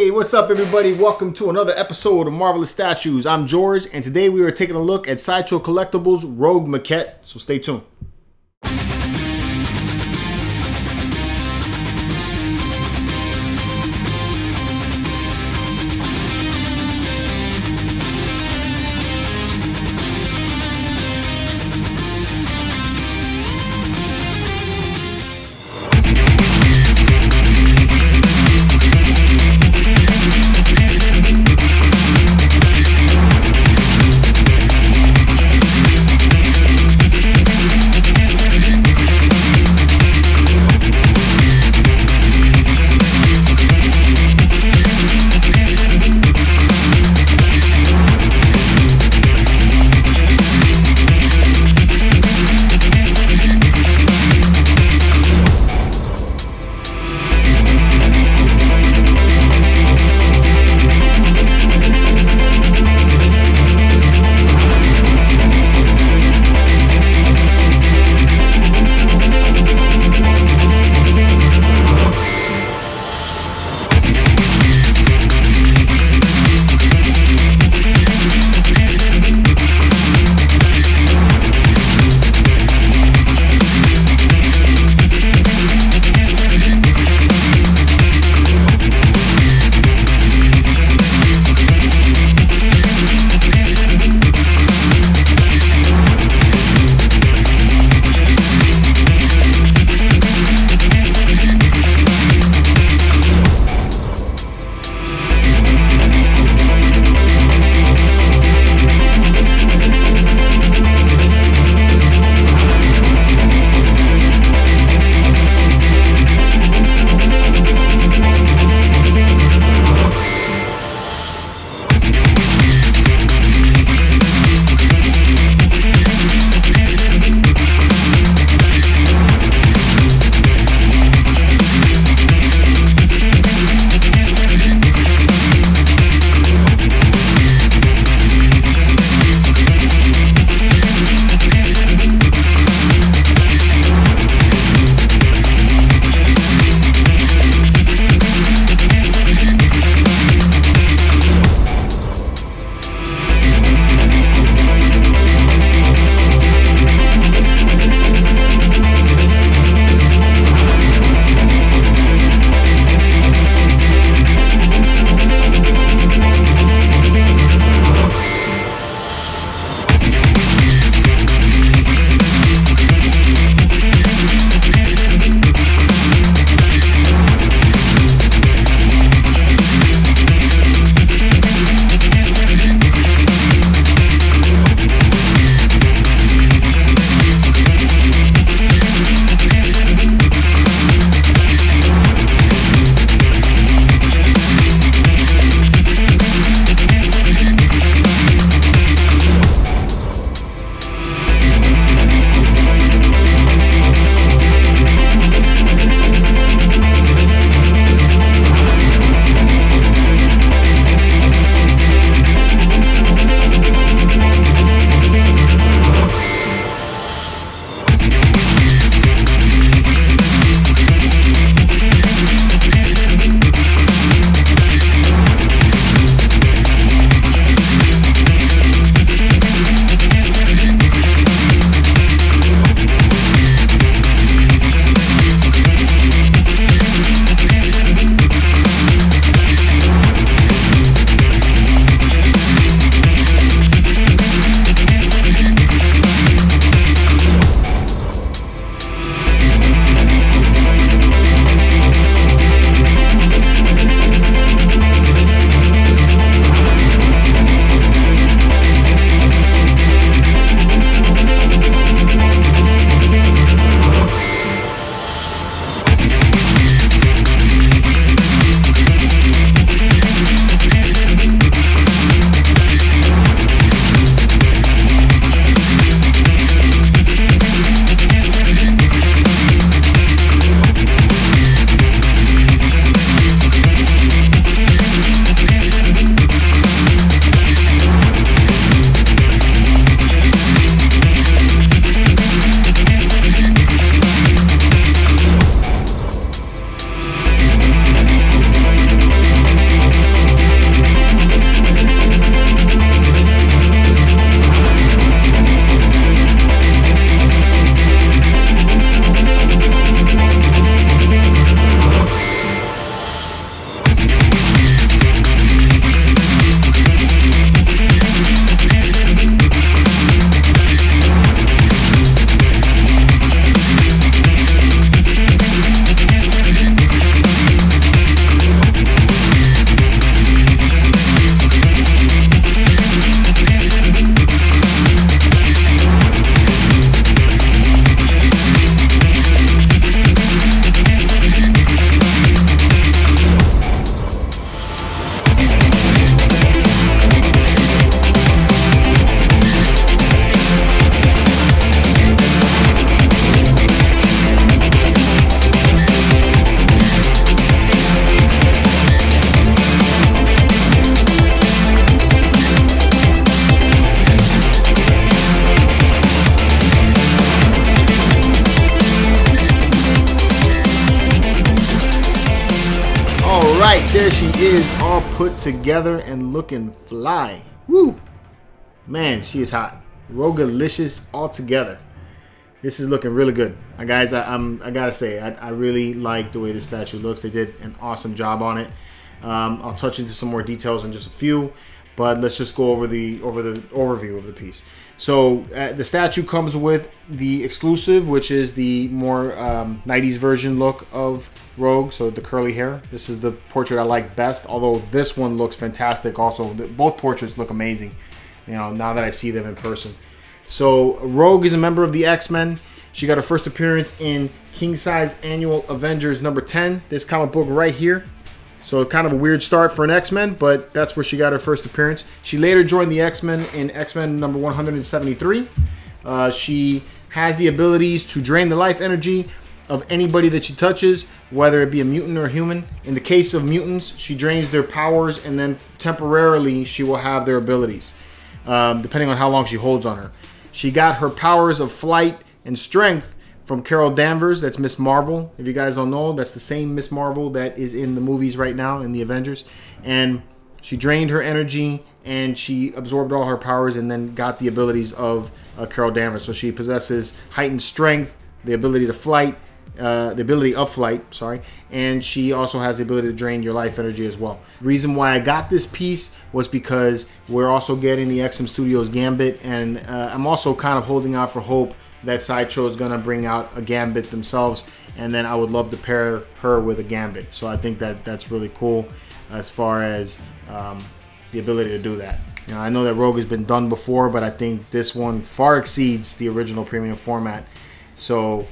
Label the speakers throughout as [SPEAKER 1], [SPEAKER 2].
[SPEAKER 1] Hey, what's up everybody? Welcome to another episode of Marvelous Statues. I'm George, and today we are taking a look at Sideshow Collectibles Rogue Maquette, so stay tuned. right, there she is, all put together and looking fly. Woo! Man, she is hot. Rogalicious all together. This is looking really good. Guys, I gotta say, I really like the way this statue looks. They did an awesome job on it. I'll touch into some more details in just a few, but let's just go over the overview of the piece. So the statue comes with the exclusive, which is the more 90s version look of Rogue, so the curly hair. This is the portrait I like best, although this one looks fantastic also. Both portraits look amazing, you know, now that I see them in person. So Rogue is a member of the X-Men. She got her first appearance in King Size Annual Avengers number 10, this comic book right here. So kind of a weird start for an X-Men, but that's where she got her first appearance. She later joined the X-Men in X-Men number 173. She has the abilities to drain the life energy of anybody that she touches, whether it be a mutant or a human. In the case of mutants, she drains their powers, and then temporarily she will have their abilities, depending on how long she holds on her. She got her powers of flight and strength from Carol Danvers. That's Miss Marvel. If you guys don't know, that's the same Miss Marvel that is in the movies right now in the Avengers. And she drained her energy and she absorbed all her powers and then got the abilities of Carol Danvers. So she possesses heightened strength, the ability of flight, and she also has the ability to drain your life energy as well. Reason why I got this piece was because we're also getting the XM Studios Gambit, and I'm also kind of holding out for hope that Sideshow is going to bring out a Gambit themselves, and then I would love to pair her with a Gambit. So I think that that's really cool as far as the ability to do that. You know, I know that Rogue has been done before, but I think this one far exceeds the original premium format. So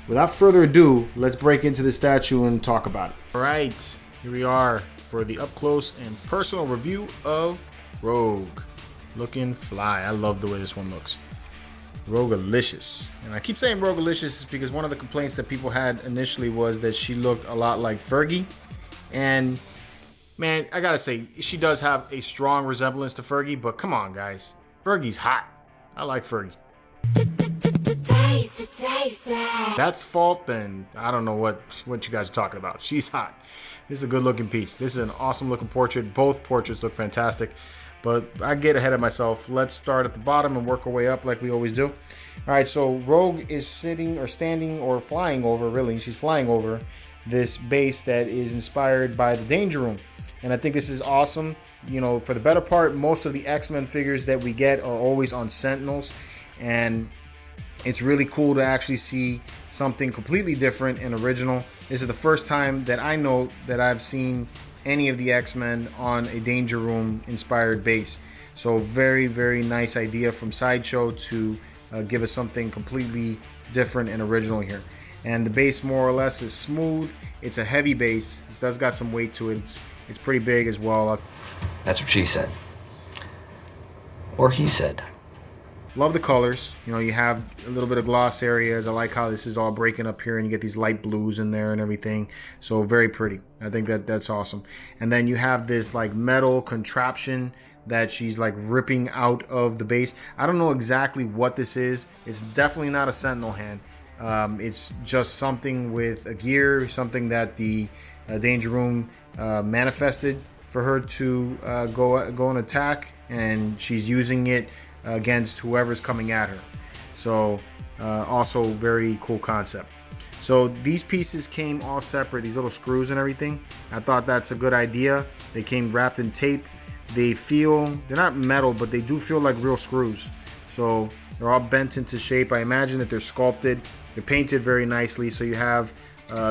[SPEAKER 1] without further ado, let's break into the statue and talk about it. All right, here we are for the up-close and personal review of Rogue. Looking fly. I love the way this one looks. Rogalicious. And I keep saying Rogalicious because one of the complaints that people had initially was that she looked a lot like Fergie. And man, I gotta say, she does have a strong resemblance to Fergie, but come on, guys. Fergie's hot. I like Fergie. That's fault, then I don't know what you guys are talking about. She's hot. This is a good looking piece. This is an awesome looking portrait. Both portraits look fantastic, but I get ahead of myself. Let's start at the bottom and work our way up like we always do. All right, so Rogue is sitting or standing or flying over, really. She's flying over this base that is inspired by the Danger Room. And I think this is awesome. You know, for the better part, most of the X-Men figures that we get are always on Sentinels, and it's really cool to actually see something completely different and original. This is the first time that I know that I've seen any of the X-Men on a Danger Room inspired base. So very, very nice idea from Sideshow to give us something completely different and original here. And the base more or less is smooth. It's a heavy base. It does got some weight to it. It's pretty big as well.
[SPEAKER 2] That's what she said. Or he said.
[SPEAKER 1] Love the colors. You know, you have a little bit of gloss areas. I like how this is all breaking up here and you get these light blues in there and everything. So very pretty. I think that's awesome. And then you have this like metal contraption that she's like ripping out of the base. I don't know exactly what this is. It's definitely not a Sentinel hand. It's just something with a gear, something that the Danger Room manifested for her to go and attack, and she's using it against whoever's coming at her. So also very cool concept. So these pieces came all separate, these little screws and everything. I thought that's a good idea. They came wrapped in tape. They're not metal, but they do feel like real screws. So they're all bent into shape. I imagine that they're sculpted. They're painted very nicely, so you have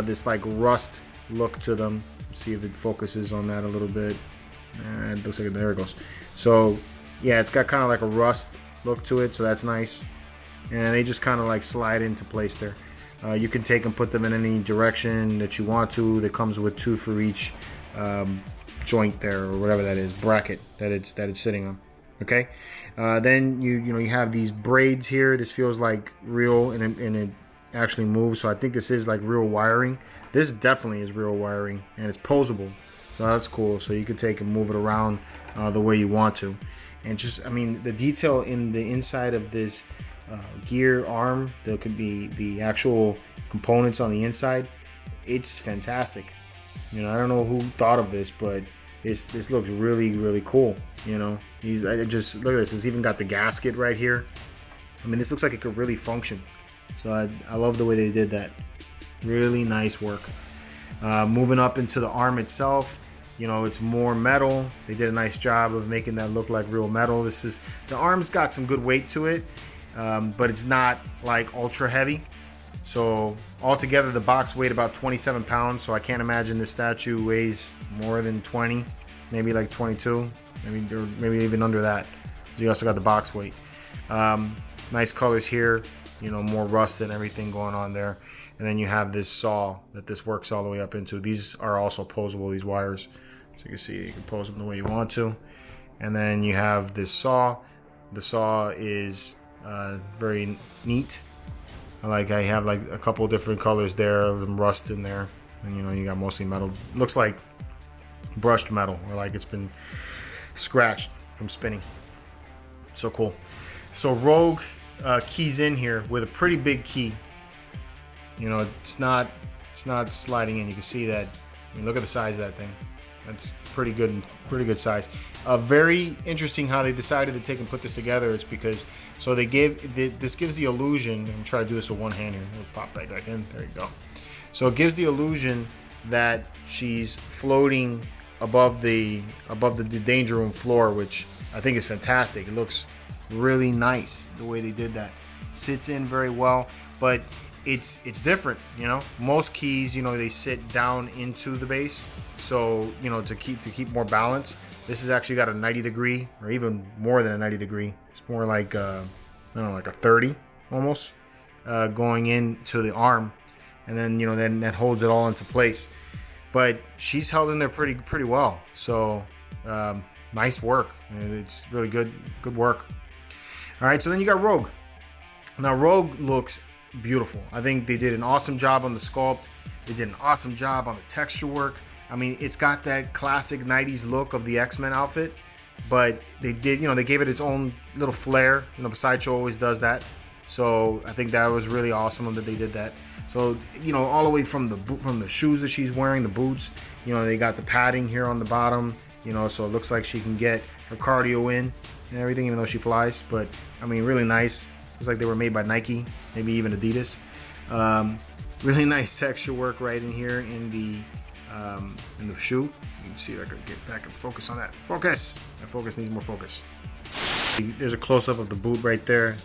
[SPEAKER 1] this like rust look to them. Let's see if it focuses on that a little bit. It looks like there it goes. So yeah, it's got kind of like a rust look to it, so that's nice. And they just kind of like slide into place there. You can take and put them in any direction that you want to. That comes with 2 for each joint there, or whatever that is, bracket that it's sitting on. Okay. Then you have these braids here. This feels like real, and it actually moves. So I think this is like real wiring. This definitely is real wiring, and it's posable. So that's cool. So you can take and move it around the way you want to. And just, I mean, the detail in the inside of this gear arm, there could be the actual components on the inside. It's fantastic. You know, I don't know who thought of this, but this looks really cool. You know, I just look at this. It's even got the gasket right here. I mean, this looks like it could really function. So I love the way they did that. Really nice work. Moving up into the arm itself, you know, it's more metal. They did a nice job of making that look like real metal. The arm's got some good weight to it, but it's not like ultra heavy. So altogether, the box weighed about 27 pounds. So I can't imagine this statue weighs more than 20, maybe like 22, maybe even under that. You also got the box weight. Nice colors here, you know, more rust and everything going on there. And then you have this saw that this works all the way up into. These are also posable, these wires. So you can see you can pose them the way you want to. And then you have this saw. The saw is very neat. I have like a couple different colors there, and rust in there. And you know, you got mostly metal. Looks like brushed metal, or like it's been scratched from spinning. So cool. So Rogue keys in here with a pretty big key. You know, it's not sliding in. You can see that. I mean, look at the size of that thing. That's pretty good size. Very interesting how they decided to take and put this together. It's because this gives the illusion. I'm trying to do this with one hand here. It'll pop right back in. There you go. So it gives the illusion that she's floating above the danger room floor, which I think is fantastic. It looks really nice the way they did that. Sits in very well, but it's different. You know, most keys, you know, they sit down into the base, so you know, to keep more balance. This has actually got a 90 degree, or even more than a 90 degree. It's more like I don't know, like a 30 almost, going into the arm, and then you know, then that holds it all into place. But she's held in there pretty well. So nice work. It's really good work. All right, so then you got Rogue. Now Rogue looks beautiful. I think they did an awesome job on the sculpt. They did an awesome job on the texture work. I mean, it's got that classic 90s look of the X-Men outfit, but they did, you know, they gave it its own little flair. You know, Sideshow always does that. So I think that was really awesome that they did that. So, you know, all the way from the shoes that she's wearing, the boots, you know, they got the padding here on the bottom, you know, so it looks like she can get her cardio in and everything, even though she flies. But I mean, really nice. Looks like they were made by Nike, maybe even Adidas. Really nice texture work right in here in the shoe. You can see if I could get back and focus on that. Focus! That focus needs more focus. There's a close-up of the boot right there.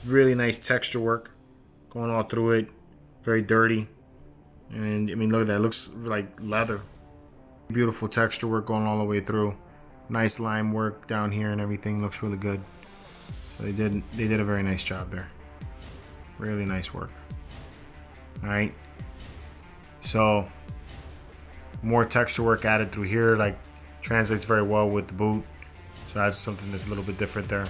[SPEAKER 1] Really nice texture work going all through it. Very dirty. And I mean, look at that. It looks like leather. Beautiful texture work going all the way through. Nice line work down here and everything. Looks really good. So they did a very nice job there. Really nice work. All right. So more texture work added through here, like translates very well with the boot. So that's something that's a little bit different there.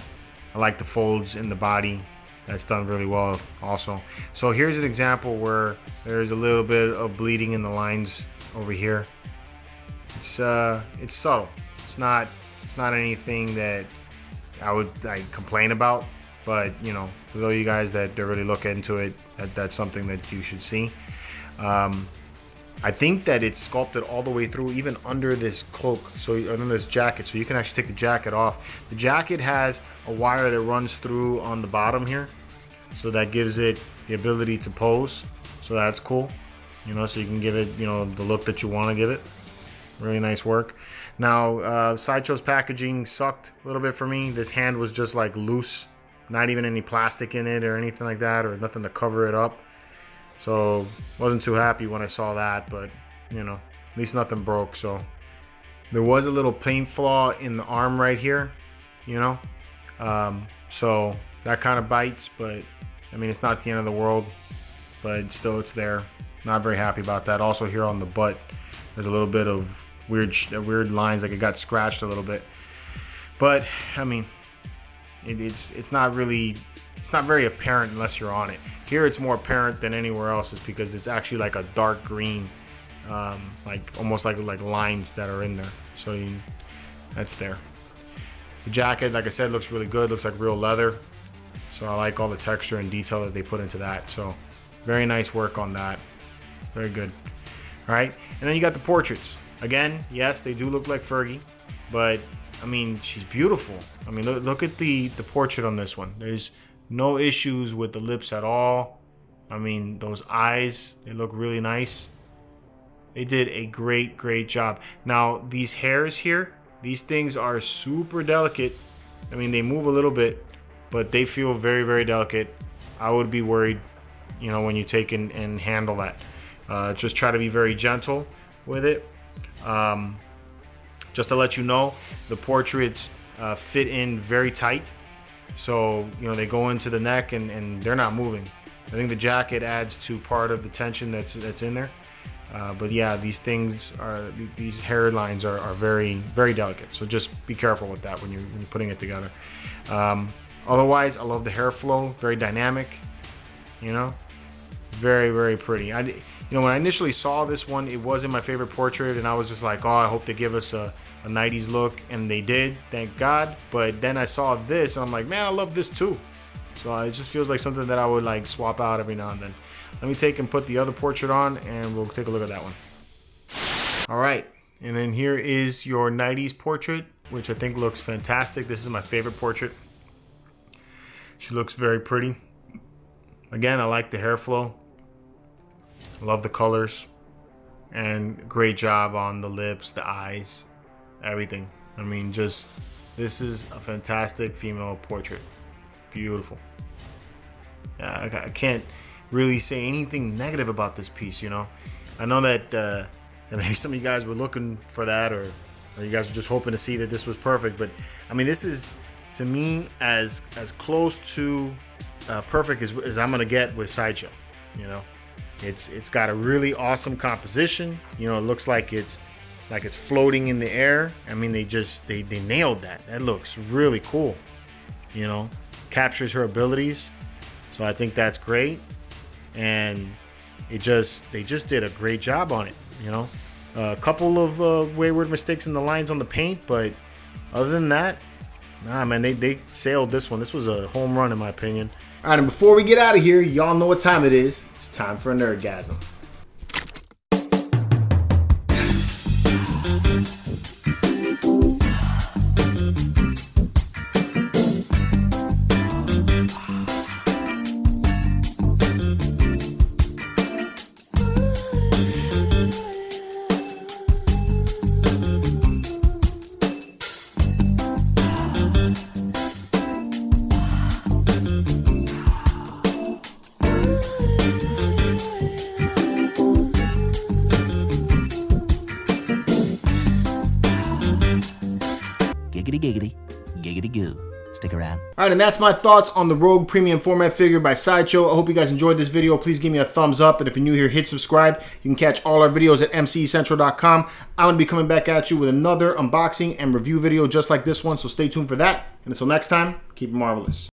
[SPEAKER 1] I like the folds in the body. That's done really well also. So here's an example where there's a little bit of bleeding in the lines over here. It's subtle. It's not anything that I would complain about, but you know, for those of you guys that really look into it, that's something that you should see. I think that it's sculpted all the way through, even under this cloak, so under this jacket, so you can actually take the jacket off. The jacket has a wire that runs through on the bottom here, so that gives it the ability to pose. So that's cool, you know, so you can give it, you know, the look that you want to give it. Really nice work. Now, Sideshow's packaging sucked a little bit for me. This hand was just like loose, not even any plastic in it or anything like that, or nothing to cover it up. So wasn't too happy when I saw that, but you know, at least nothing broke. So there was a little paint flaw in the arm right here, you know, so that kind of bites, but I mean, it's not the end of the world, but still it's there. Not very happy about that. Also here on the butt, there's a little bit of weird lines, like it got scratched a little bit, but I mean, it's not very apparent unless you're on it. Here it's more apparent than anywhere else, is because it's actually like a dark green, like almost like lines that are in there. So that's there. The jacket, like I said, looks really good. Looks like real leather. So I like all the texture and detail that they put into that. So very nice work on that. Very good. All right, and then you got the portraits. Again, yes, they do look like Fergie, but I mean, she's beautiful. I mean, look at the portrait on this one. There's no issues with the lips at all. I mean, those eyes, they look really nice. They did a great job. Now, these hairs here, these things are super delicate. I mean, they move a little bit, but they feel very delicate. I would be worried, you know, when you take and handle that. Just try to be very gentle with it. Just to let you know, the portraits fit in very tight. So, you know, they go into the neck and they're not moving. I think the jacket adds to part of the tension that's in there. But yeah, these hairlines are very delicate. So just be careful with that when you're putting it together. Otherwise, I love the hair flow, very dynamic. You know, very pretty. You know, when I initially saw this one, it wasn't my favorite portrait, and I was just like, oh, I hope they give us a 90s look, and they did, thank God. But then I saw this, and I'm like, man, I love this too. So it just feels like something that I would like swap out every now and then. Let me take and put the other portrait on, and we'll take a look at that one. All right, and then here is your 90s portrait, which I think looks fantastic. This is my favorite portrait. She looks very pretty. Again, I like the hair flow. I love the colors. And great job on the lips, the eyes, everything. I mean, just, this is a fantastic female portrait. Beautiful. Yeah, I can't really say anything negative about this piece, you know. I know that maybe some of you guys were looking for that, or you guys were just hoping to see that this was perfect. But I mean, this is, to me, as close to perfect as I'm gonna get with Sideshow. You know, it's got a really awesome composition. You know, it looks like it's floating in the air. I mean, they nailed that. That looks really cool. You know, captures her abilities. So I think that's great. And they just did a great job on it. You know, a couple of wayward mistakes in the lines on the paint, but other than that, nah, man, they sailed this one. This was a home run in my opinion.
[SPEAKER 3] All right, and before we get out of here, y'all know what time it is. It's time for a Nerdgasm.
[SPEAKER 4] Giggity goo. Stick around.
[SPEAKER 3] All right, and that's my thoughts on the Rogue Premium Format figure by Sideshow. I hope you guys enjoyed this video. Please give me a thumbs up, and if you're new here, hit subscribe. You can catch all our videos at mcecentral.com. I'm going to be coming back at you with another unboxing and review video just like this one, so stay tuned for that. And until next time, keep it marvelous.